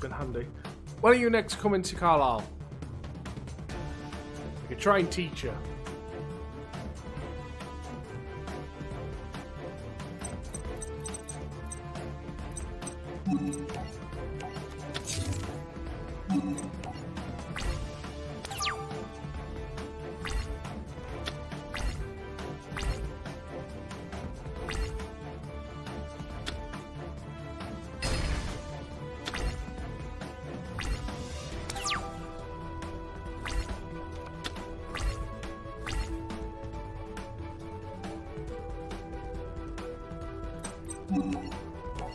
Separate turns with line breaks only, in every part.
in handy. When are you next coming to Carlisle? I could try and teach you.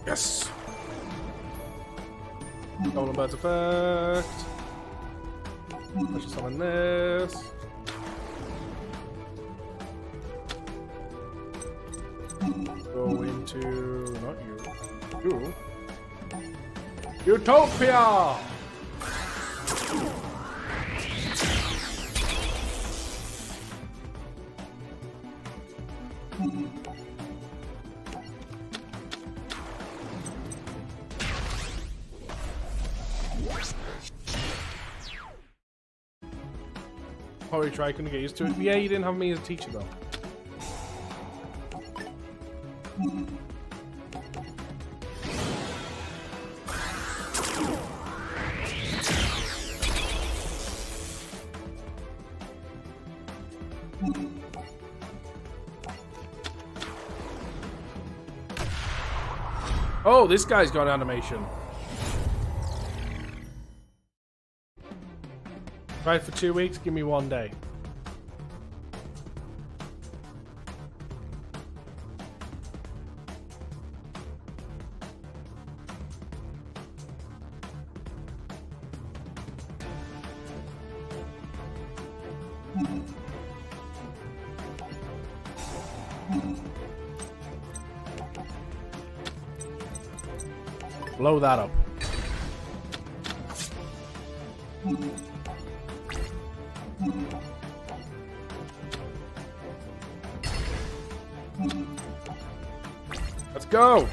Yes! Stolen Bird's effect. Let's just summon this. Go into... not you. You. Utopia! Probably try, couldn't get used to it. Yeah, you didn't have me as a teacher though. Oh, this guy's got animation. Right, for 2 weeks, give me 1 day. Blow that up. Let's go!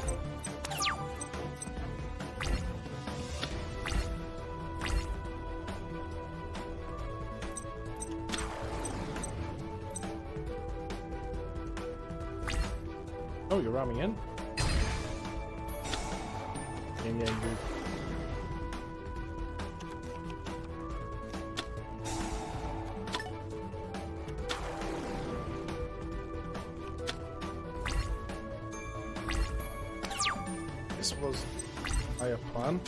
Oh, you're ramming in? Yeah, dude. This was my plan.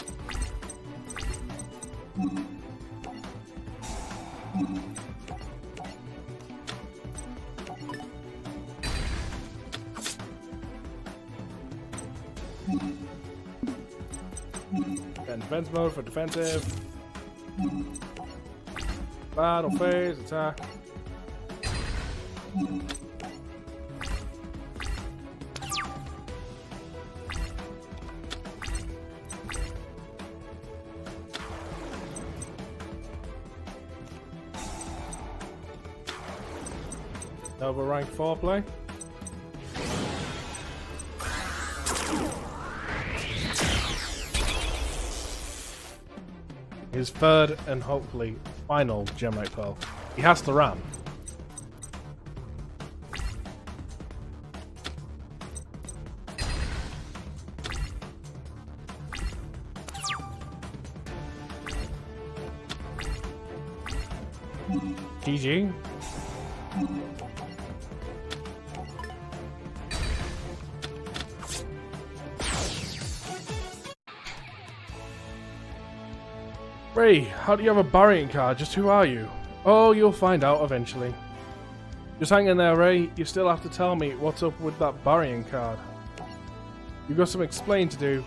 And defense mode for defensive. Battle phase, attack. Over rank 4 play. His third and hopefully final Gemite Pearl. He has to ram. GG. Ray, how do you have a burying card? Just who are you? Oh, you'll find out eventually. Just hang in there, Ray. You still have to tell me what's up with that burying card. You've got some explaining to do.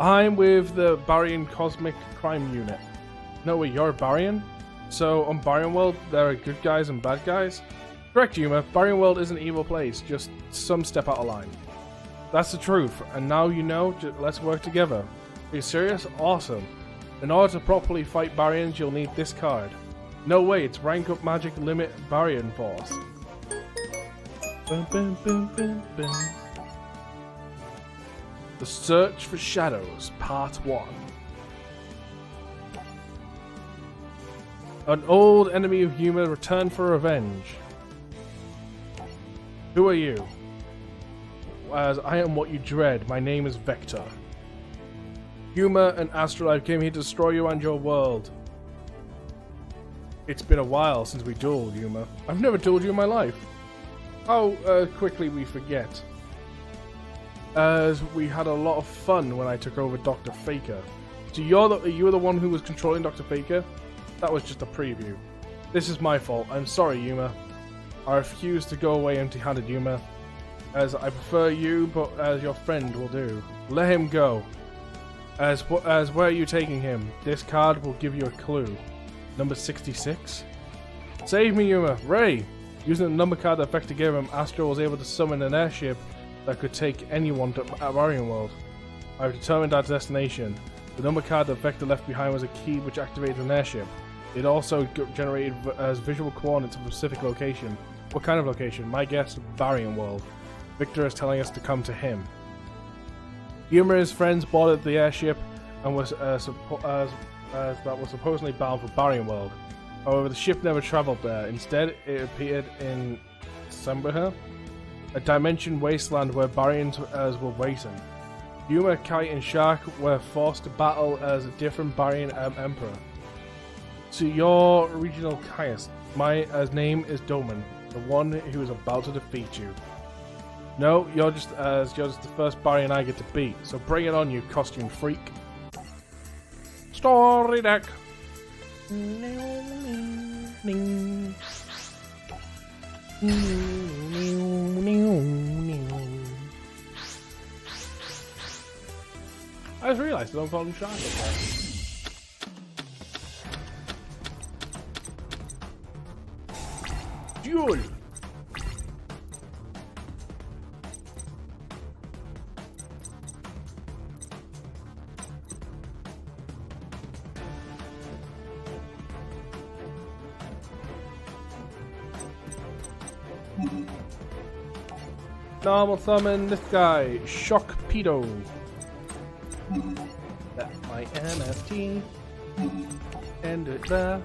I'm with the Baryon Cosmic Crime Unit. No way, you're a Baryon? So, on Baryon World, there are good guys and bad guys? Correct, Yuma. Baryon World is an evil place, just some step out of line. That's the truth, and now you know, let's work together. Are you serious? Awesome. In order to properly fight Baryons, you'll need this card. No way, it's rank up magic limit Baryon Force. Bum, bum, bum, bum, bum. The Search for Shadows, Part 1. An old enemy of humor returned for revenge. Who are you? As I am what you dread. My name is Vector. Humor and Astrolife came here to destroy you and your world. It's been a while since we dueled, Humor. I've never dueled you in my life. How quickly we forget. As we had a lot of fun when I took over Dr. Faker. So you were the one who was controlling Dr. Faker? That was just a preview. This is my fault. I'm sorry, Yuma. I refuse to go away empty-handed, Yuma. As I prefer you, but as your friend will do. Let him go. As where are you taking him? This card will give you a clue. Number 66? Save me, Yuma. Ray! Using the number card that Vector gave him, Astro was able to summon an airship that could take anyone to Varian World. I've determined our destination. The number card that Vector left behind was a key which activated an airship. It also generated as visual coordinates of a specific location. What kind of location? My guess, Varian World. Victor is telling us to come to him. Yuma and his friends boarded the airship and was that was supposedly bound for Varian World. However, the ship never traveled there. Instead, it appeared in Sambraha, a dimension wasteland where Barians were waiting. Yuma, Kite, and Shark were forced to battle as a different Barian emperor. To your regional Caius, my name is Doman, the one who is about to defeat you. No, you're just the first Barian I get to beat, so bring it on, you costume freak. Story deck. I just realised I don't call him Shark. Duel! Normal summon this guy, Shock Pedo. That's my MST. End it there.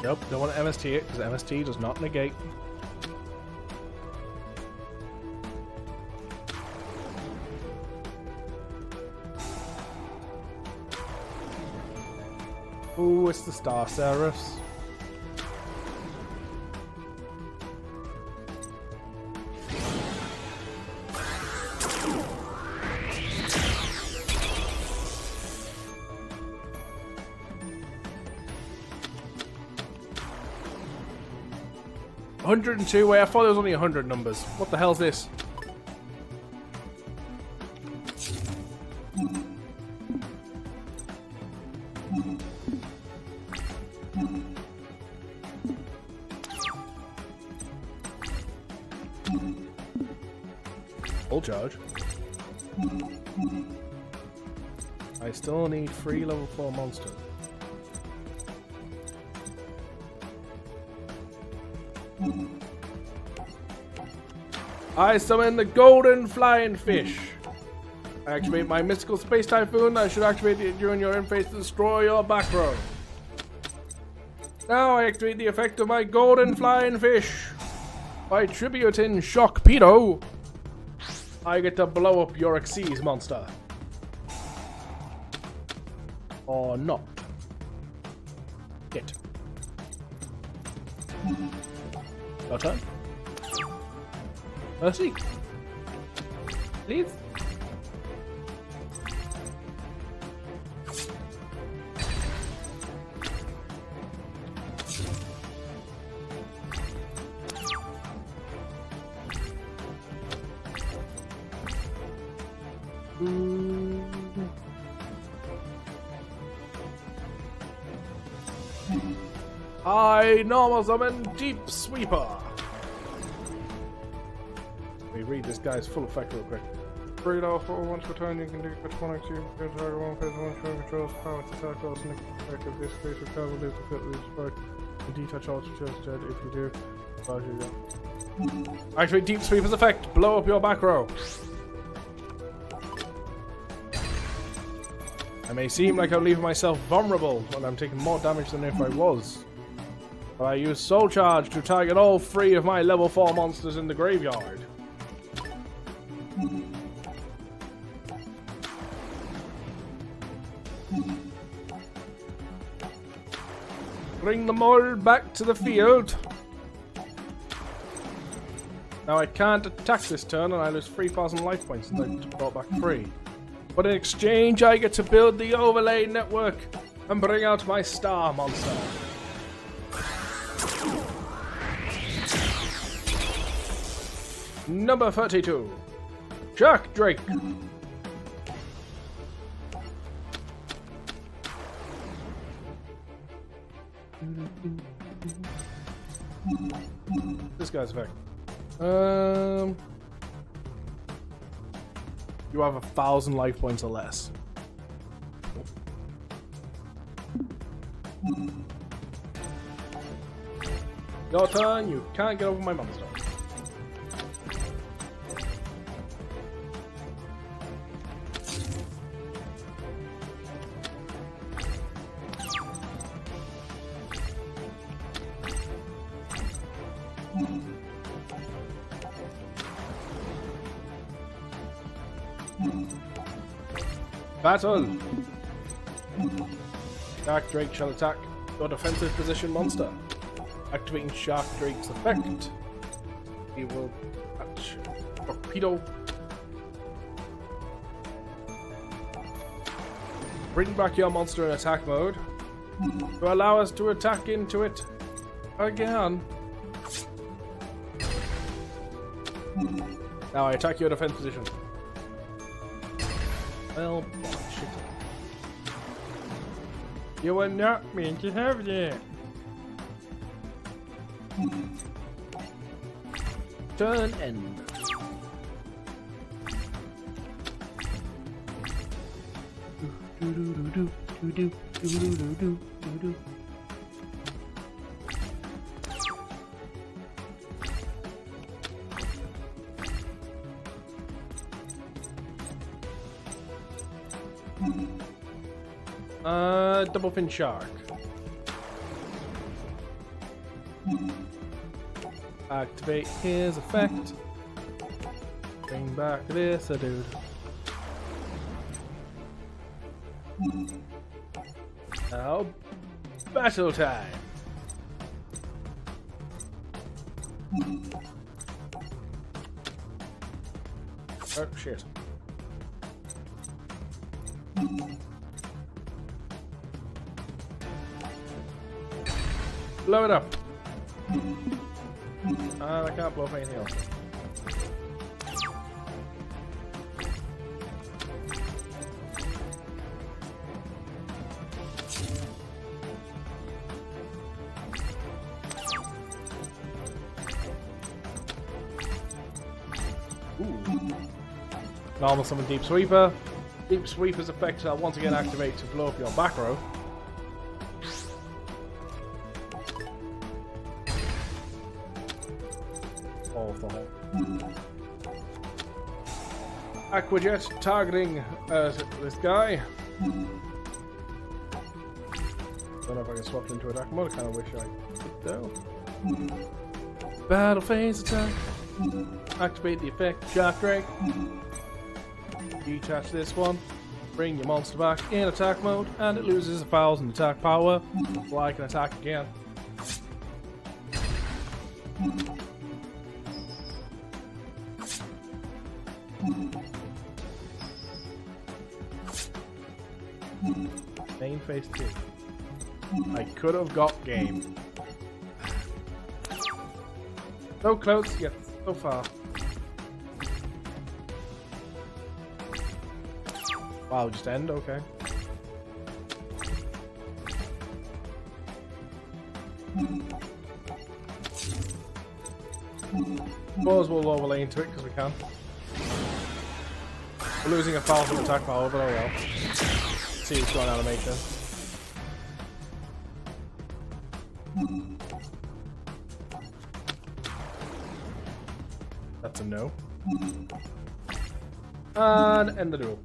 Nope, don't want to MST it because MST does not negate. Ooh, it's the Star Seraphs. $102. Wait, I thought there was only 100 numbers. What the hell's this? Full charge. I still need 3 level 4 monsters. I summon the golden flying fish. I activate my mystical space typhoon. I should activate it during your end phase to destroy your back row. Now I activate the effect of my golden flying fish. By tributing Shock Pedo, I get to blow up your Xyz monster. Or not. Hit. Your turn. Mercy. Please. I normal summon Deep Sweeper. Let me read this guy's full effect real quick. Breed off once per turn, you can do which one you can target one phase one turn controls power to attack all sneak effect of this phase of cover lose the fit lose strike and detach all to just dead if you do. You Activate Deep Sweeper's effect. Blow up your back row. I may seem like I'm leaving myself vulnerable when I'm taking more damage than if I was. But I use Soul Charge to target all 3 of my level 4 monsters in the graveyard. Bring them all back to the field. Now I can't attack this turn and I lose 3,000 life points and I brought back 3. But in exchange I get to build the overlay network and bring out my star monster. Number 32. Shark Drake. This guy's effect. You have 1,000 life points or less. Your turn, you can't get over my monster. Battle! Shark Drake shall attack your defensive position monster. Activating Shark Drake's effect. He will catch Torpedo. Bring back your monster in attack mode to allow us to attack into it again. Now I attack your defense position. Well, shit. You were not meant to have that. Turn end. Double fin shark. Activate his effect. Bring back this dude. Now, battle time. Oh shit. Blow it up. And I can't blow up anything else. Ooh. Normal summon Deep Sweeper. Deep Sweeper's effect shall once again activate to blow up your back row. Aquajet targeting this guy. Don't know if I can swap into attack mode. I kind of wish I could though. Battle phase attack. Activate the effect. Shark Drake. Detach this one. Bring your monster back in attack mode, and it loses 1,000 attack power, so I can attack again. Main phase 2. I could have got game. So close, yet so far. Wow, just end? Okay. Suppose we'll overlay into it because we can. We're losing 1,000 attack power, but oh well. See what's going on animation. That's a no. And end the duel.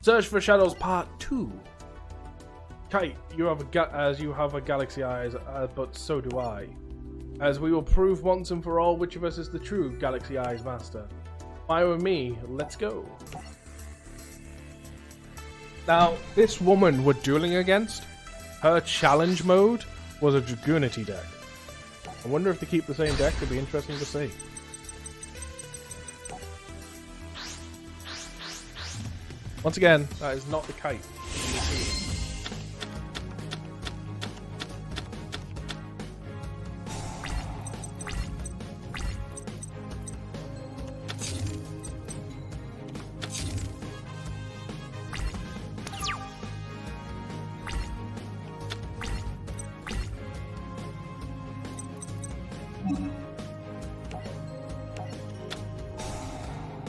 Search for Shadows Part 2. Kite, you have a galaxy eyes, but so do I. As we will prove once and for all which of us is the true galaxy eyes master. Fire with me, let's go. Now, this woman we're dueling against, her challenge mode was a Dragoonity deck. I wonder if they keep the same deck, it'd be interesting to see. Once again, that is not the Kite.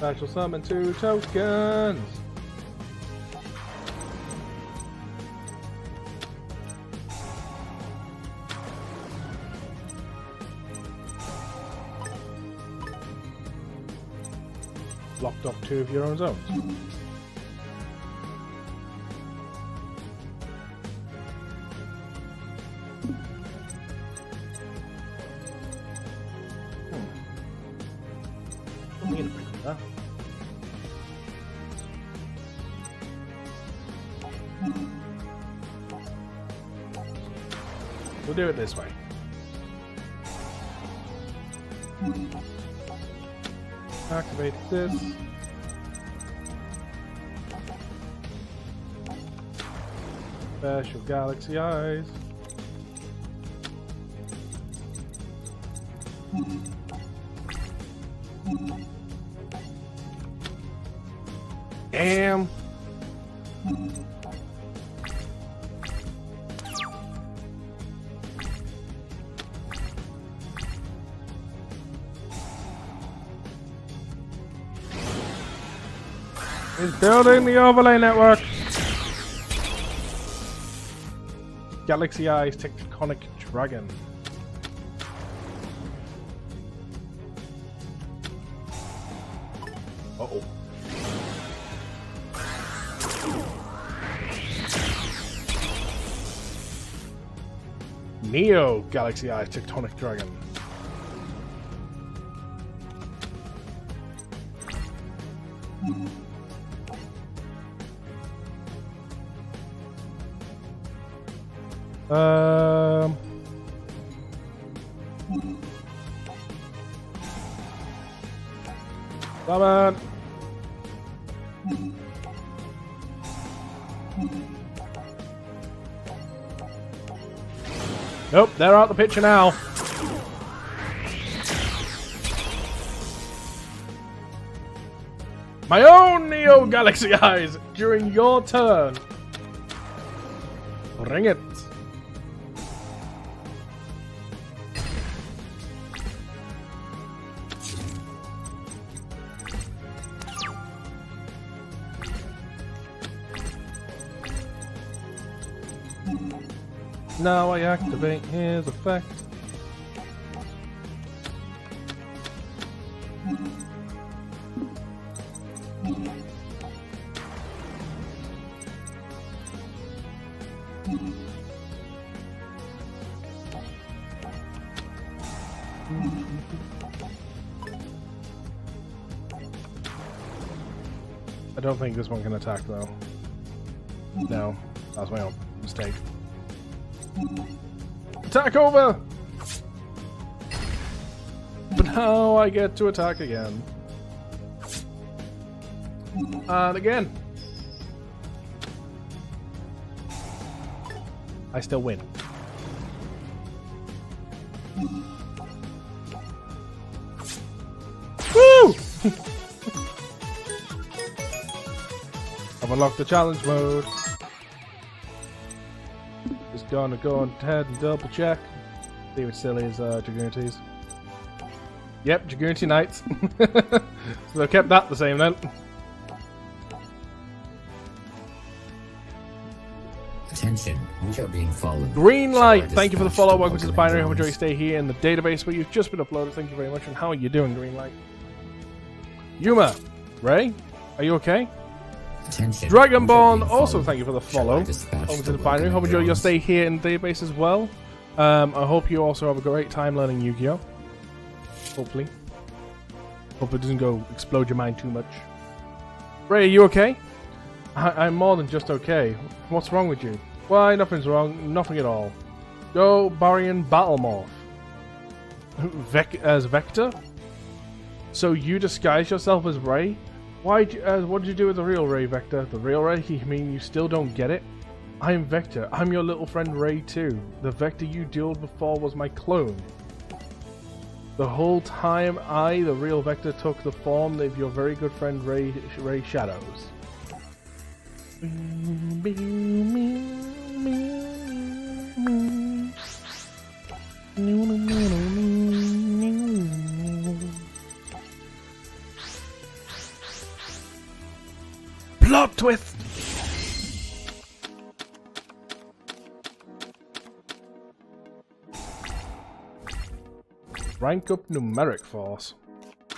I shall summon 2 tokens. Locked off 2 of your own zones. We'll do it this way. Activate this. Special galaxy eyes. Damn. He's building the overlay network. Galaxy Eyes Tectonic Dragon. Uh-oh. Neo Galaxy Eyes Tectonic Dragon. Come on. Nope, they're out the picture now. My own Neo Galaxy Eyes during your turn. Bring it. Now I activate his effect. I don't think this one can attack though. No, that was my own mistake. Attack over! But now I get to attack again. And again. I still win. Woo! I've unlocked the challenge mode. Just gonna go ahead and double check. See if it still is Dragoonities. Yep, Dragoonity Knights. So they've kept that the same then.
Attention, we are being followed.
Green light.
Shall I
Thank you for the
dispatch
follow. Welcome to the binary. Hope
drones?
you stay here in the database where you've just been uploaded. Thank you very much. And how are you doing, Green light? Yuma, Ray, are you okay?
Attention,
Dragonborn,
we are being
also
followed.
thank you for the
Shall I
follow.
dispatch
Welcome to the
broken
binary. Hope you enjoy your
drones?
stay here in the database as well. I hope you also have a great time learning Yu-Gi-Oh. Hopefully. Hope it doesn't go explode your mind too much. Ray, are you okay? I'm more than just okay. What's wrong with you? Why, nothing's wrong. Nothing at all. Go, Barian Battlemorph. As Vector? So you disguise yourself as Ray? Why? What did you do with the real Ray, Vector? The real Ray? You mean you still don't get it? I'm Vector. I'm your little friend Ray too. The Vector you dueled before was my clone. The whole time I, the real Vector, took the form of your very good friend Ray Shadows. Plot twist! Rank up numeric force. I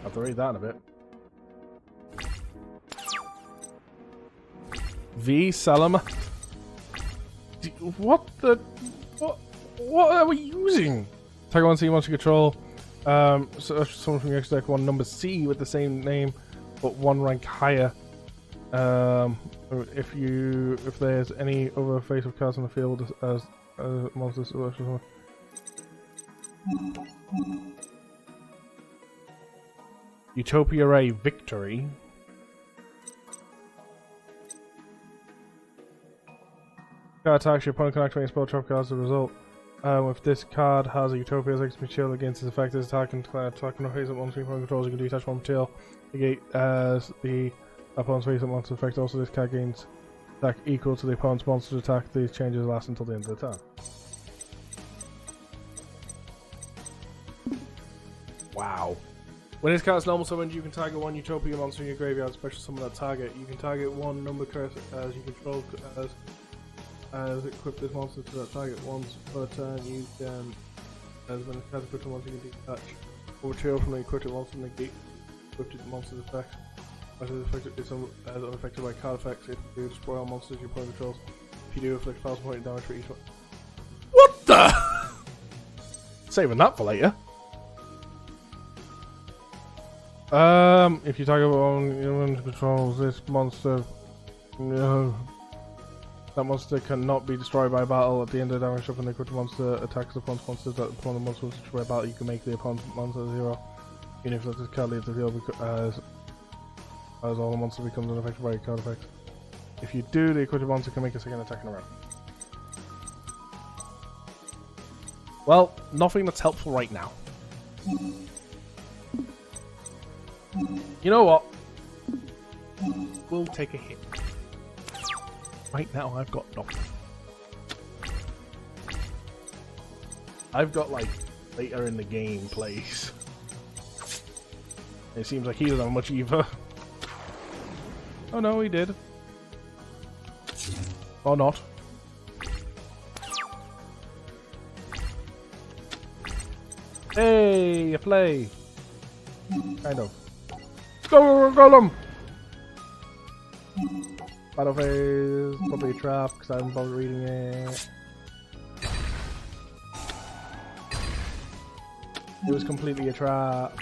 have to read that in a bit. V Salama. What the? What are we using? Tag 1 C wants to control. So someone from your X deck 1 number C with the same name, but 1 rank higher. If there's any other face of cards on the field as monsters. Utopia Ray Victory. Card attacks, your opponent can activate spell trap cards as a result. If this card has a Utopia's X material against its effect, this attack and attack no face up monster your opponent controls, you can detach one material. Negate as the opponent's face up monster effect. Also, this card gains attack equal to the opponent's monster's attack. These changes last until the end of the turn. Wow. When this card's normal summoned, you can target 1 Utopia monster in your graveyard, special summon that target. You can target 1 number curse as you control as equip this monster to that target once per turn. You can, as when it has equipped monster, you can detach a material from the equipped monster and negate equipped monster's effect. As is unaffected by card effects. If you destroy all monsters your opponent controls, if you do, inflict 1,000 point damage for each one. What the? Saving that for later. If you target one controls this monster, that monster cannot be destroyed by battle. At the end of the damage up, when the equipped monster attacks the opponent's monsters, that the opponent's monster was destroyed by battle, you can make the opponent's monster 0. Even if this card leaves the field as all the monster becomes unaffected by a card effect. If you do, the equipped monster can make a second attack in a round. Well, nothing that's helpful right now. You know what? We'll take a hit. Right now, I've got nothing. I've got, like, later in the game plays. It seems like he doesn't have much either. Oh no, he did. Or not. Hey, you play. Kind of. Go, Golem! Battle phase, probably a trap because I haven't bothered reading it. It was completely a trap.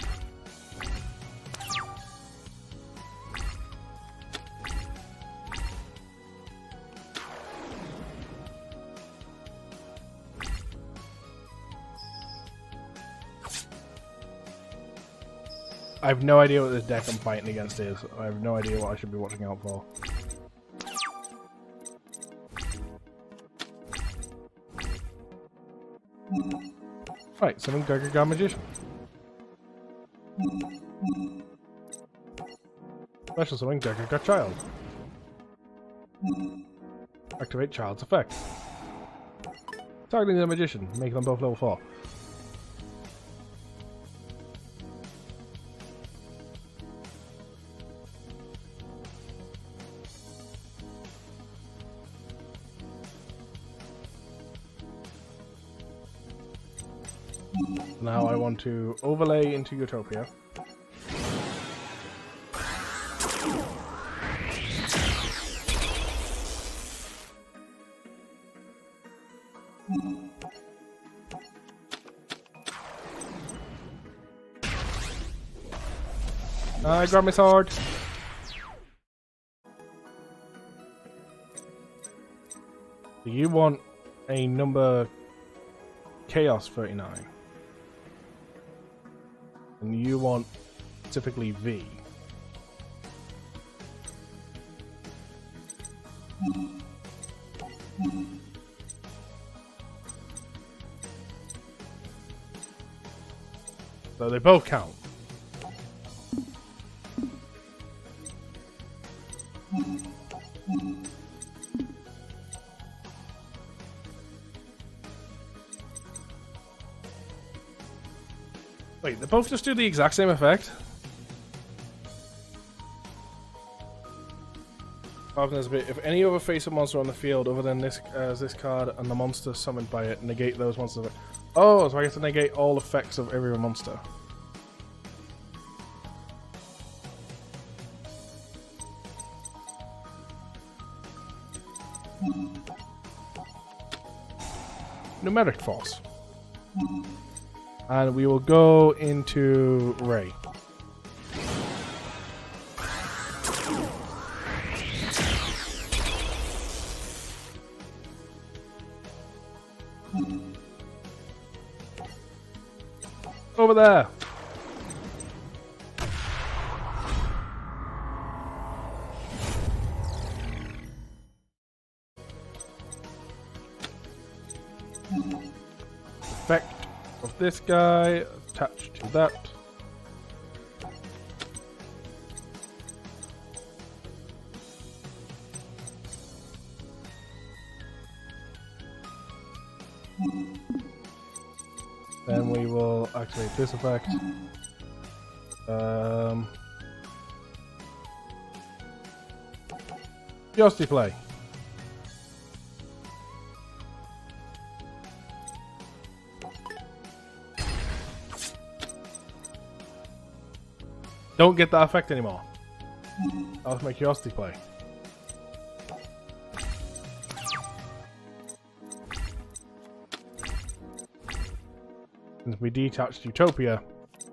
I have no idea what this deck I'm fighting against is. I have no idea what I should be watching out for. Right, summon Gaga Magician. Special summon Gaga Child. Activate Child's effect. Targeting the Magician, make them both level 4. Now I want to overlay into Utopia. I grab my sword. Do you want a number Chaos 39? And you want typically V. So they both count. Wait, they both just do the exact same effect? If any other face-up monster on the field other than this card and the monster summoned by it, negate those monsters. Oh, so I get to negate all effects of every monster. Numeric force. And we will go into Ray. Over there. Effect of this guy attached to that. Then we will activate this effect. Just play. Don't get that effect anymore. That was my curiosity play. And if we detach Utopia,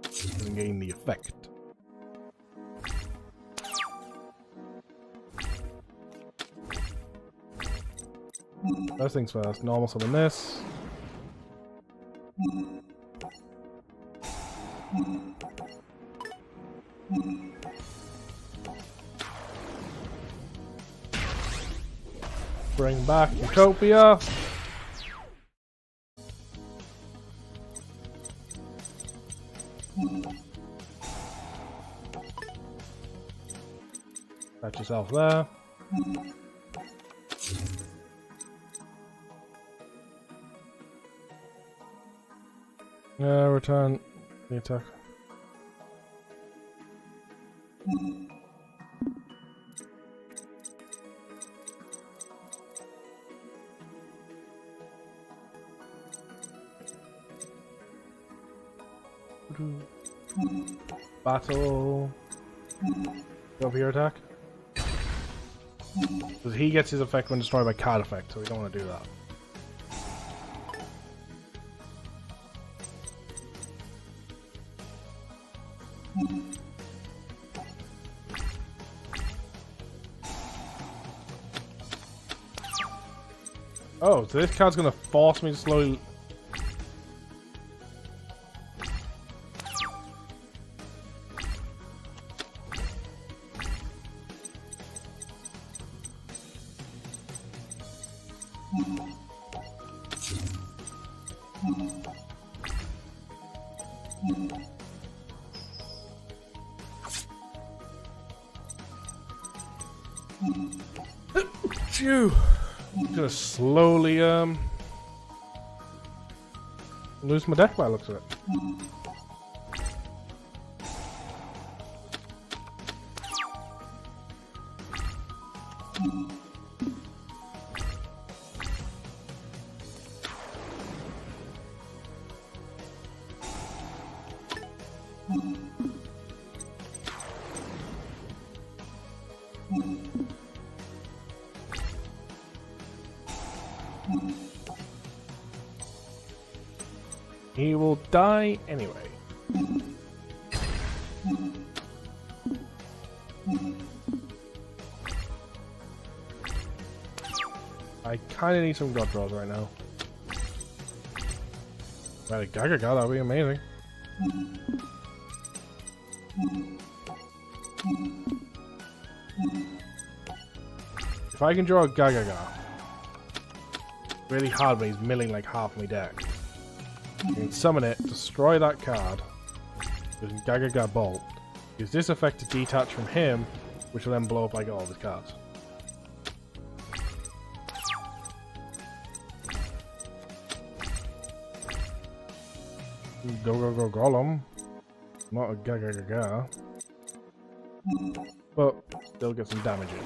we can gain the effect. First things first, normal summon this. Bring back Utopia. Patch yourself there. Return the attack. Battle. Go over here, attack. Because he gets his effect when destroyed by card effect, so we don't want to do that. Oh, so this card's gonna force me to slowly. Phew. I'm gonna slowly lose my deck by the looks of it. He will die anyway. I kind of need some god draws right now. Well, a Gaga God, that would be amazing. If I can draw a Gaga, really hard when he's milling like half my deck. You can summon it, destroy that card with Gaga Bolt. Use this effect to detach from him, which will then blow up like all of his cards. Go Golem. Not a Gaga. But they'll get some damage in.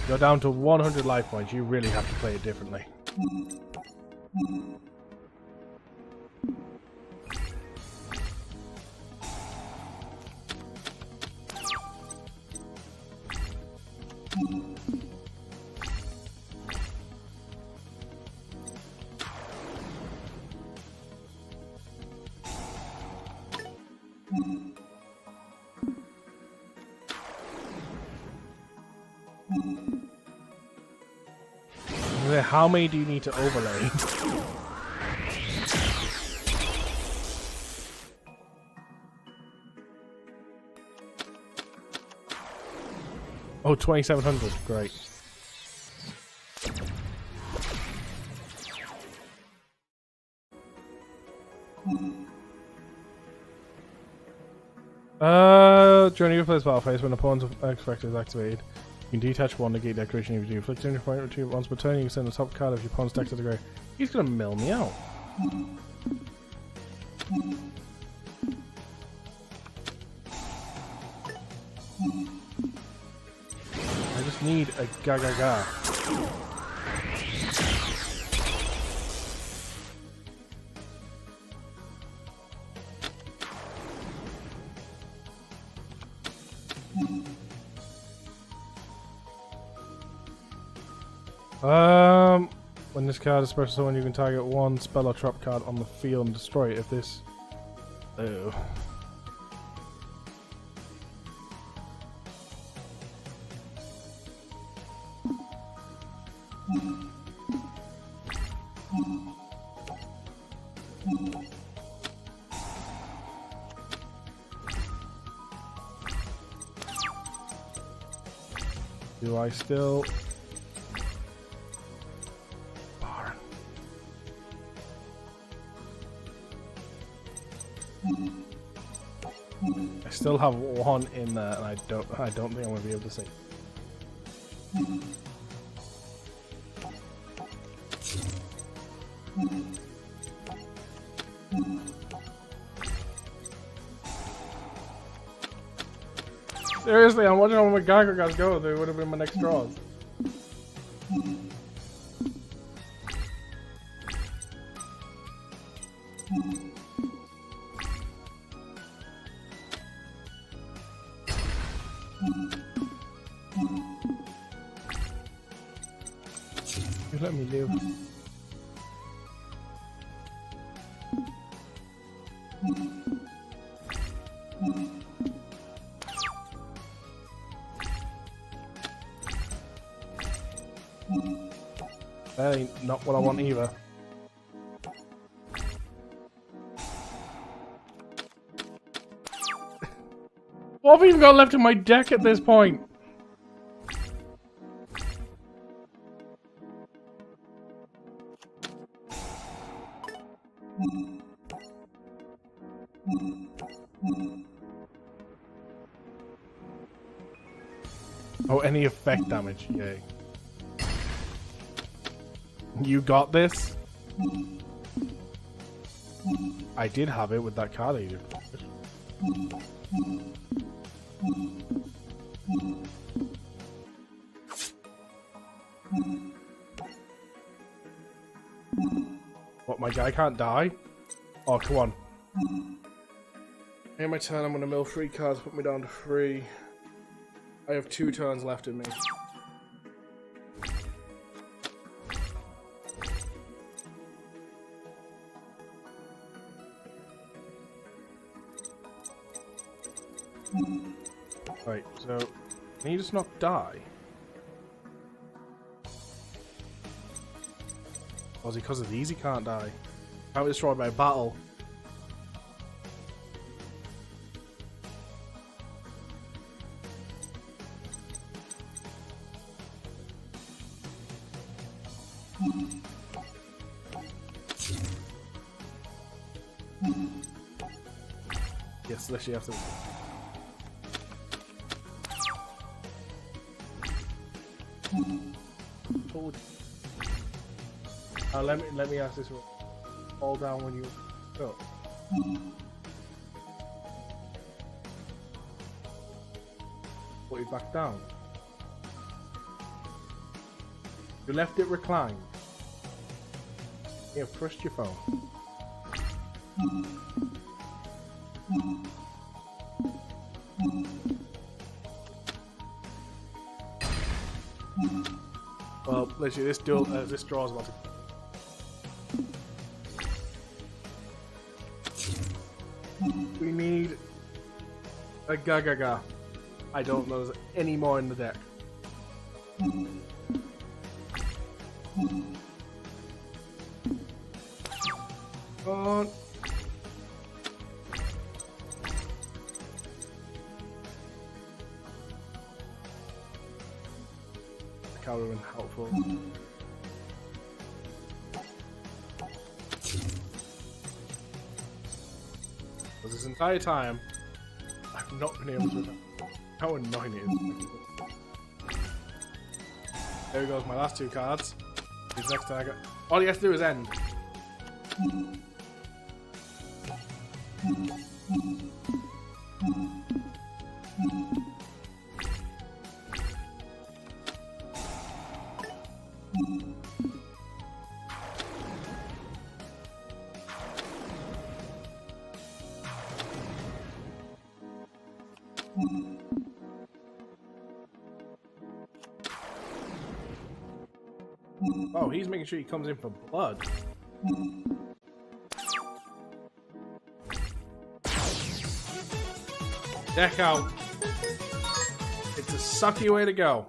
You're down to 100 life points. You really have to play it differently. How many do you need to overlay? Oh, 2,700. Great. During your first battle phase, when the opponent's effect is activated, you can detach one negate decoration if you do. Inflict injury point or two once per turn. You can send the top card of your opponent's deck to the grave. He's gonna mill me out. I just need a Gaga. When this card is special summon, you can target one spell or trap card on the field and destroy it if this... Oh. Do I still... I still have one in there, and I don't think I'm gonna be able to see. Seriously, I'm watching all my Gaga guys go. They would have been my next draws. You let me live. That ain't not what I want either. What have I even got left in my deck at this point? Oh, any effect damage, yay. You got this? I did have it with that card either. What, my guy can't die? Oh, come on. In my turn, I'm going to mill 3 cards, put me down to 3. I have 2 turns left in me. Right, so can you just not die? Or is it because of these he can't die? Can't be destroyed by battle. Yes, literally have to. Let me ask this one. Fall down when you go. Put it back down. You left it reclined. You have pushed your phone. Well, literally, this draw's about to. We need a Gaga. I don't know there's any more in the deck. Come on. That would have been helpful. Because this entire time, I've not been able to attack. How annoying it is. There goes my last 2 cards. His next target. All he has to do is end. Oh, he's making sure he comes in for blood. Deck out. It's a sucky way to go.